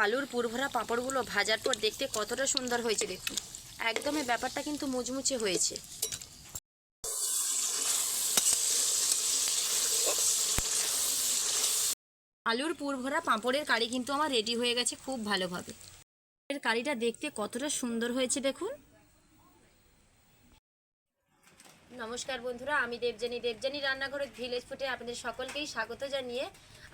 আলুর পুরভরা পাঁপড়গুলো ভাজার পর দেখতে কতটা সুন্দর হয়েছে দেখুন। একদমই ব্যাপারটা কিন্তু মুচমুচে হয়েছে। আলুর পুরভরা পাঁপড়ের কারি কিন্তু আমার রেডি হয়ে গেছে খুব ভালোভাবে। এর কারিটা দেখতে কতটা সুন্দর হয়েছে দেখুন। নমস্কার বন্ধুরা, আমি দেবজানি রান্নাঘরের ভিলেজ ফুটে আপনাদের সকলকেই স্বাগত জানিয়ে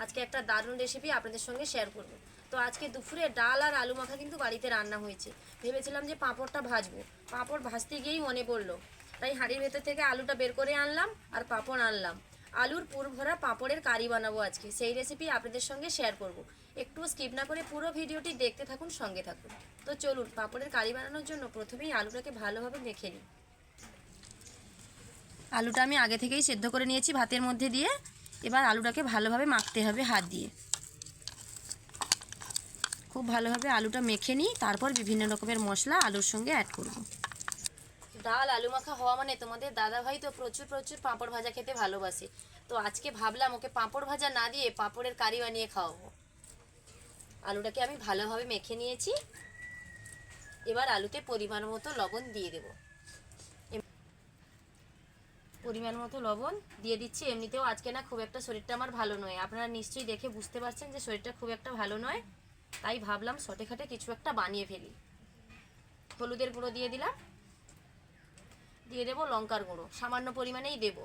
আজকে একটা দারুণ রেসিপি আপনাদের সঙ্গে শেয়ার করব। তো আজকে দুপুরে ডাল আর আলু মাখা কিন্তু বাড়িতে রান্না হয়েছে। ভেবেছিলাম যে পাঁপড়টা ভাজবো, পাঁপড় ভাজতে গিয়েই মনে পড়লো, তাই হাঁড়ির ভেতর থেকে আলুটা বের করে আনলাম আর পাঁপড় আনলাম। আলুর পুর ভরা পাঁপড়ের কারি বানাবো আজকে, সেই রেসিপি আপনাদের সঙ্গে শেয়ার করব। একটু স্কিপ না করে পুরো ভিডিওটি দেখতে থাকুন, সঙ্গে থাকুন। তো চলুন, পাঁপড়ের কারি বানানোর জন্য প্রথমেই আলুটাকে ভালোভাবে মেখে নিই। আলুটা আমি আগে থেকেই সেদ্ধ করে নিয়েছি ভাতের মধ্যে দিয়ে। এবার আলুটাকে ভালোভাবে মাখতে হবে হাত দিয়ে। খুব ভালোভাবে আলুটা মেখে নিই, তারপর বিভিন্ন রকমের মশলা আলুর সঙ্গে অ্যাড করব। ডাল আলু মাখা হওয়া মানে তোমাদের দাদাভাই তো প্রচুর প্রচুর পাঁপড় ভাজা খেতে ভালোবাসে। তো আজকে ভাবলাম ওকে পাঁপড় ভাজা না দিয়ে পাঁপড়ের কারি বানিয়ে খাওয়াবো। আলুটাকে আমি ভালোভাবে মেখে নিয়েছি। এবার আলুতে পরিমাণ মতো লবণ দিয়ে দেবো। পরিমাণ মতো লবণ দিয়ে দিচ্ছি। এমনিতেও আজকে না খুব একটা শরীরটা আমার ভালো নয়, আপনারা নিশ্চয়ই দেখে বুঝতে পারছেন যে শরীরটা খুব একটা ভালো নয়। তাই ভাবলাম শর্টে খাটে কিছু একটা বানিয়ে ফেলি। হলুদের গুঁড়ো দিয়ে দিলাম, দিয়ে দেবো লঙ্কার গুঁড়ো, সামান্য পরিমাণেই দেব,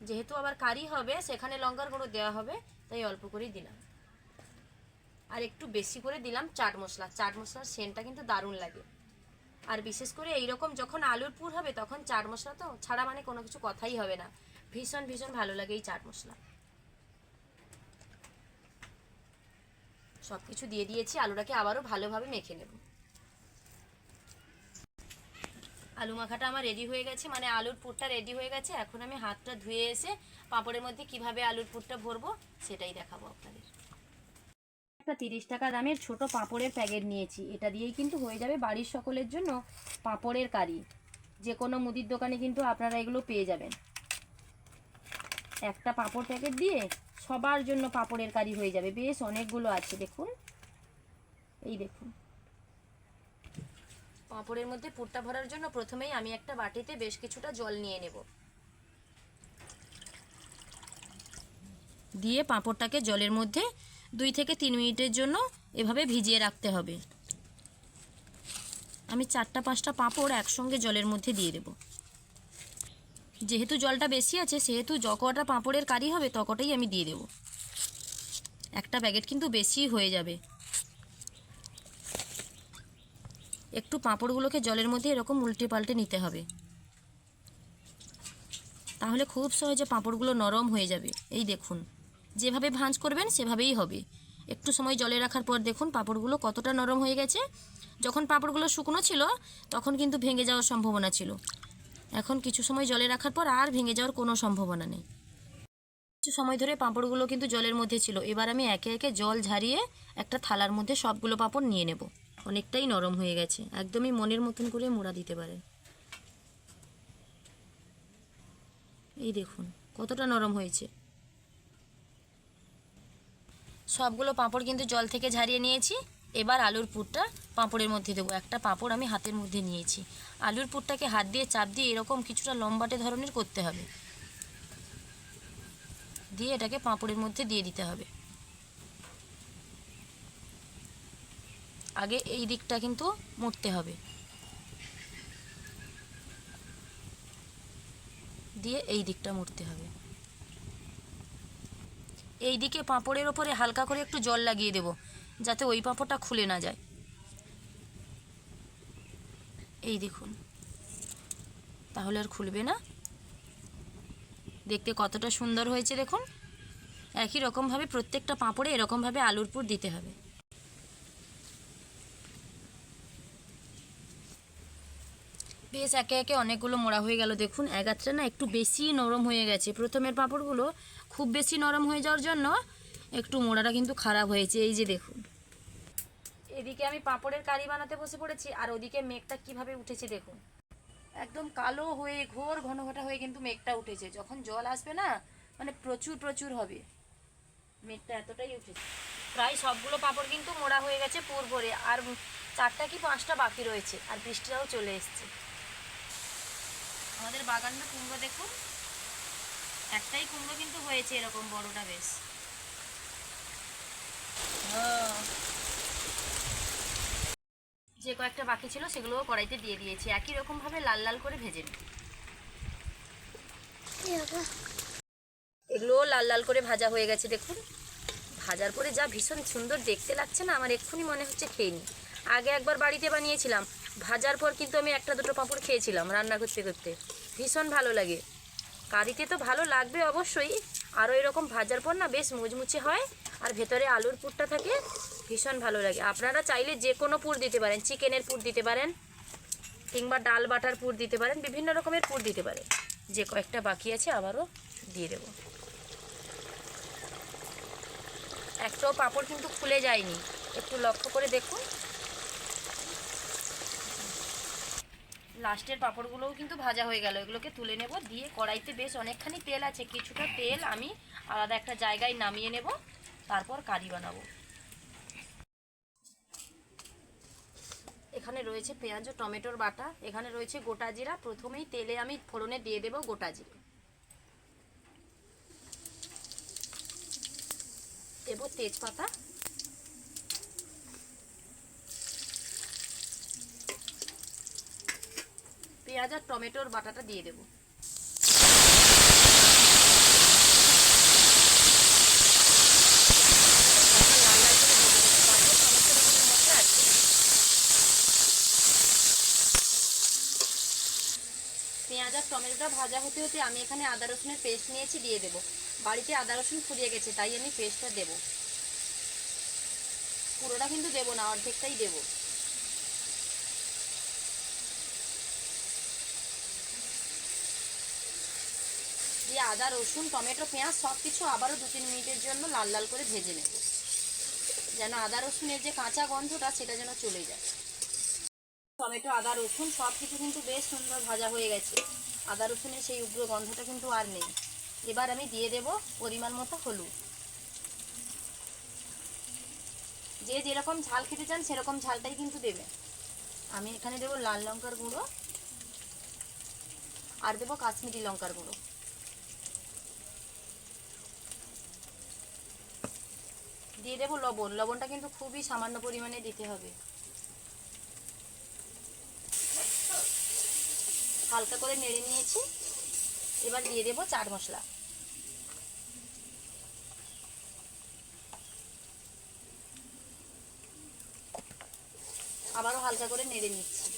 যেহেতু আবার কারি হবে সেখানে লঙ্কার গুঁড়ো দেওয়া হবে, তাই অল্প করেই দিলাম। আর একটু বেশি করে দিলাম চাট মশলা। চাট মশলার সেন্টটা কিন্তু দারুণ লাগে। আর বিশেষ করে এইরকম যখন আলুর পুর হবে তখন চাট মশলা তো ছাড়া মানে কোনো কিছু কথাই হবে না। ভীষণ ভীষণ ভালো লাগে এই চাট মশলা। সব কিছু দিয়ে দিয়েছি, আলুটাকে আবারও ভালোভাবে মেখে নেব। আলু মাখাটা আমার রেডি হয়ে গেছে, মানে আলুর পুরটা রেডি হয়ে গেছে। এখন আমি হাতটা ধুয়ে এসে পাঁপড়ের মধ্যে কিভাবে আলুর পুরটা ভরবো সেটাই দেখাবো আপনাদের। একটা 30 টাকা দামের ছোট পাঁপড়ের প্যাকেট নিয়েছি, এটা দিয়েই কিন্তু হয়ে যাবে বাড়ির সকলের জন্য পাঁপড়ের কারি। যে কোনো মুদির দোকানে কিন্তু আপনারা এগুলো পেয়ে যাবেন। একটা পাঁপড় প্যাকেট দিয়ে সবার জন্য পাঁপড়ের কারি হয়ে যাবে। বেশ অনেকগুলো আছে দেখুন, এই দেখুন। পাঁপড়ের মধ্যে পুরটা ভরার জন্য প্রথমেই আমি একটা বাটিতে বেশ কিছুটা জল নিয়ে নেব। দিয়ে পাঁপড়টাকে জলের মধ্যে 2 থেকে 3 মিনিটের জন্য এভাবে ভিজিয়ে রাখতে হবে। আমি 4টা-5টা পাঁপড় একসঙ্গে জলের মধ্যে দিয়ে দেব। যেহেতু জলটা বেশি আছে সেহেতু যতটা পাঁপড়ের কারি হবে ততটাই আমি দিয়ে দেব। একটা প্যাকেট কিন্তু বেশি হয়ে যাবে। একটু পাঁপড়গুলোকে জলের মধ্যে এরকম উল্টে পাল্টে নিতে হবে, তাহলে খুব সহজে পাঁপড়গুলো নরম হয়ে যাবে। এই দেখুন, যেভাবে ভাঁজ করবেন সেভাবেই হবে। একটু সময় জলে রাখার পর দেখুন পাঁপড়গুলো কতটা নরম হয়ে গেছে। যখন পাঁপড়গুলো শুকনো ছিল তখন কিন্তু ভেঙে যাওয়ার সম্ভাবনা ছিল, এখন কিছু সময় জলে রাখার পর আর ভেঙে যাওয়ার কোনো সম্ভাবনা নেই। কিছু সময় ধরে পাঁপড়গুলো কিন্তু জলের মধ্যে ছিল। এবার আমি একে একে জল ঝারিয়ে একটা থালার মধ্যে সবগুলো পাঁপড় নিয়ে নেব। অনেকটাই নরম হয়ে গেছে, একদমই মনের মতন করে মোড়া দিতে পারেন। এই দেখুন কতটা নরম হয়েছে। সবগুলো পাঁপড় কিন্তু জল থেকে ঝারিয়ে নিয়েছি। এবার আলুর পুরটা পাঁপড়ের মধ্যে দেবো। একটা পাঁপড় আমি হাতের মধ্যে নিয়েছি। আলুর পুরটাকে হাত দিয়ে চাপ দিয়ে এরকম কিছুটা লম্বাটে ধরনের করতে হবে, দিয়ে এটাকে পাঁপড়ের মধ্যে দিয়ে দিতে হবে। আগে এই দিকটা কিন্তু মুড়তে হবে, দিয়ে এই দিকটা মুড়তে হবে। এই দিকে পাঁপড়ের ওপরে হালকা করে একটু জল লাগিয়ে দেব, যাতে ওই পাঁপড়টা খুলে না যায়। এই দেখুন, তাহলে আর খুলবে না। দেখতে কতটা সুন্দর হয়েছে দেখুন। একই রকমভাবে প্রত্যেকটা পাঁপড়ে এরকমভাবে আলুর পুর দিতে হবে। বেশ একে একে অনেকগুলো মোড়া হয়ে গেল দেখুন। এগাত্রে না একটু বেশি নরম হয়ে গেছে। প্রথমের পাঁপড়গুলো খুব বেশি নরম হয়ে যাওয়ার জন্য একটু মোড়াটা কিন্তু খারাপ হয়েছে। এই যে দেখুন, এদিকে আমি পাঁপড়ের কারি বানাতে বসে পড়েছি, আর ওদিকে মেঘটা কিভাবে উঠেছে দেখুন। একদম কালো হয়ে ঘোর ঘন ঘটা হয়ে কিন্তু মেঘটা উঠেছে। যখন জল আসবে না মানে প্রচুর প্রচুর হবে। মেঘটা এতটাই উঠেছে। প্রায় সবগুলো পাঁপড় কিন্তু মোড়া হয়ে গেছে পুর ভরে, আর 4টা কি 5টা বাকি রয়েছে, আর বৃষ্টিটাও চলে এসছে। আমাদের বাগানটা কুমড়ো দেখুন, একটাই কুমড়ো কিন্তু হয়েছে এরকম বড়টা বেশ। যে কয়েকটা বাকি ছিল সেগুলোও কড়াইতে দিয়ে দিয়েছি, একই রকমভাবে লাল লাল করে ভেজে নিই। এগুলোও লাল লাল করে ভাজা হয়ে গেছে দেখুন। ভাজার পরে যা ভীষণ সুন্দর দেখতে লাগছে না, আমার এক্ষুনি মনে হচ্ছে খেয়ে নিই। আগে একবার বাড়িতে বানিয়েছিলাম, ভাজার পর কিন্তু আমি 1-2 পাঁপড় খেয়েছিলাম রান্না করতে করতে, ভীষণ ভালো লাগে। কারিতে তো ভালো লাগবে অবশ্যই, আরও এরকম ভাজার পর না বেশ মুচমুচে হয়, আর ভেতরে আলুর পুরটা থাকে, ভীষণ ভালো লাগে। আপনারা চাইলে যে কোনো পুর দিতে পারেন, চিকেনের পুর দিতে পারেন, কিংবা ডাল বাটার পুর দিতে পারেন, বিভিন্ন রকমের পুর দিতে পারেন। যে কয়েকটা বাকি আছে আবারও দিয়ে দেব। একটাও পাঁপড় কিন্তু খুলে যায়নি, একটু লক্ষ্য করে দেখুন। লাস্টের পাঁপড়গুলোও কিন্তু ভাজা হয়ে গেল, এগুলোকে তুলে নেব। দিয়ে কড়াইতে বেশ অনেকখানি তেল আছে, কিছুটা তেল আমি আলাদা একটা জায়গায় নামিয়ে নেব, তারপর কারি বানাবো। এখানে রয়েছে পেঁয়াজ ও টমেটোর বাটা, এখানে রয়েছে গোটা জিরা। প্রথমেই তেলে আমি ফোড়নে দিয়ে দেব গোটা জিরা, দেব তেজপাতা, পেঁয়াজ আর টমেটোর বাটাটা দিয়ে দেব। পেঁয়াজ আর টমেটোটা ভাজা হতে হতে আমি এখানে আদা রসুনের পেস্ট নিয়েছি, দিয়ে দেব। বাড়িতে আদা রসুন ফুরিয়ে গেছে, তাই আমি পেস্টটা দেব। পুরোটা কিন্তু দেব না, অর্ধেকটাই দেব। দিয়ে আদা রসুন টমেটো পেঁয়াজ সব কিছু আবারও 2-3 মিনিটের জন্য লাল লাল করে ভেজে নেব, যেন আদা রসুনের যে কাঁচা গন্ধটা সেটা যেন চলে যায়। টমেটো আদা রসুন সব কিছু কিন্তু বেশ সুন্দর ভাজা হয়ে গেছে, আদা রসুনের সেই উগ্র গন্ধটা কিন্তু আর নেই। এবার আমি দিয়ে দেব পরিমাণ মতো হলুদ। যে যেরকম ঝাল খেতে চান সেরকম ঝালটাই কিন্তু দেবে। আমি এখানে দেব লাল লঙ্কার গুঁড়ো, আর দেব কাশ্মীরি লঙ্কার গুঁড়ো। দিয়ে দেব লবণ, লবণটা কিন্তু খুবই সামান্য পরিমাণে দিতে হবে। হালকা করে নেড়ে নিয়েছি, এবার দিয়ে দেব চাট মশলা। আবারও হালকা করে নেড়ে নিচ্ছি।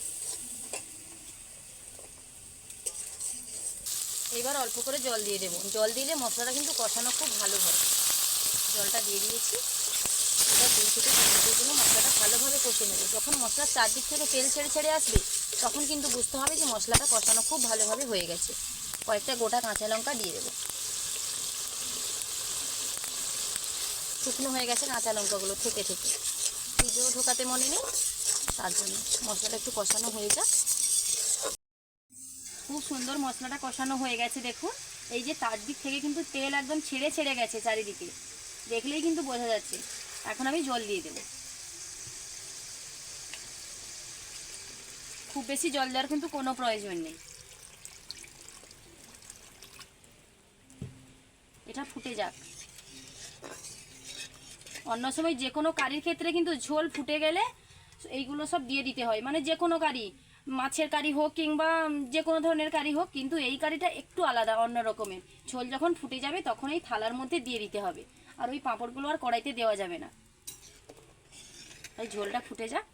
এবার অল্প করে জল দিয়ে দেব, জল দিলে মশলাটা কিন্তু কষানো খুব ভালো হয়। জলটা দিয়ে দিয়েছি, এবার 2 থেকে 3 মিনিটের জন্য মশলাটা ভালোভাবে কষে নেব। যখন মশলার চারদিক থেকে তেল ছেড়ে ছেড়ে আসবে, তখন কিন্তু বুঝতে হবে যে মশলাটা কষানো খুব ভালোভাবে হয়ে গেছে। কয়েকটা গোটা কাঁচা লঙ্কা দিয়ে দেব। শুকনো হয়ে গেছে কাঁচা লঙ্কাগুলো থেকে থেকে, ভিডিও ঢোকাতে মনে নেই, তার জন্য মশলাটা একটু কষানো হয়ে যাক। খুব সুন্দর মশলাটা কষানো হয়ে গেছে দেখুন। এই যে চারদিক থেকে কিন্তু তেল একদম ছেড়ে ছেড়ে গেছে চারিদিকে, দেখলেই কিন্তু বোঝা যাচ্ছে। এখন আমি জল দিয়ে দেব। খুব বেশি জল দেওয়ার কিন্তু কোনো প্রয়োজন নেই, এটা ফুটে যাক। অন্য সময় যে কোনো কারির ক্ষেত্রে কিন্তু ঝোল ফুটে গেলে এইগুলো সব দিয়ে দিতে হয়, মানে যে কোনো কারি, মাছের কারি হোক কিংবা যে কোনো ধরনের কারি হোক, কিন্তু এই কারিটা একটু আলাদা, অন্য রকমের। ঝোল যখন ফুটে যাবে তখন এই থালার মধ্যে দিয়ে দিতে হবে, আর ওই পাঁপড়গুলো আর কড়াইতে দেওয়া যাবে না। তাই ঝোলটা ফুটে যাক।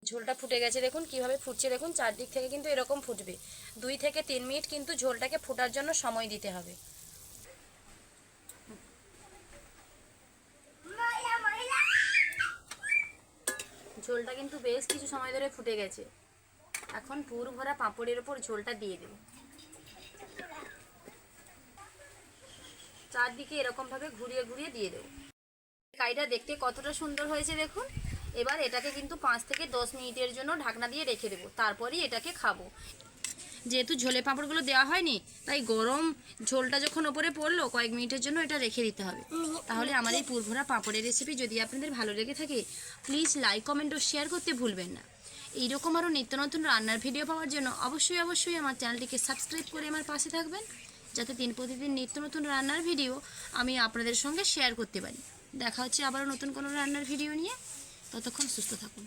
ঝোলটা ফুটে গেছে দেখুন, কিভাবে ফুটছে দেখুন, চারদিক থেকে কিন্তু এরকম ফুটবে। 2 থেকে 3 মিনিট কিন্তু ঝোলটাকে ফোটার জন্য সময় দিতে হবে। ঝোলটা কিন্তু বেশ কিছু সময় ধরে ফুটে গেছে। এখন পুর ভরা পাঁপড়ের ওপর ঝোলটা দিয়ে দেব। চারদিকে এরকমভাবে ঘুরিয়ে ঘুরিয়ে দিয়ে দেবো। কাইটা দেখতে কতটা সুন্দর হয়েছে দেখুন। এবার এটাকে কিন্তু 5 থেকে 10 মিনিটের জন্য ঢাকনা দিয়ে রেখে দেবো, তারপরই এটাকে খাবো। যেহেতু ঝোলে পাঁপড়গুলো দেওয়া হয়নি, তাই গরম ঝোলটা যখন ওপরে পড়লো কয়েক মিনিটের জন্য এটা রেখে দিতে হবে। তাহলে আমার এই পুরভরা পাঁপড়ের রেসিপি যদি আপনাদের ভালো লেগে থাকে, প্লিজ লাইক, কমেন্ট ও শেয়ার করতে ভুলবেন না। এইরকম আরও নিত্য নতুন রান্নার ভিডিও পাওয়ার জন্য অবশ্যই আমার চ্যানেলটিকে সাবস্ক্রাইব করে আমার পাশে থাকবেন, যাতে প্রতিদিন নিত্য নতুন রান্নার ভিডিও আমি আপনাদের সঙ্গে শেয়ার করতে পারি। দেখা হচ্ছে আবারও নতুন কোনো রান্নার ভিডিও নিয়ে। ততক্ষণ সুস্থ থাকুন।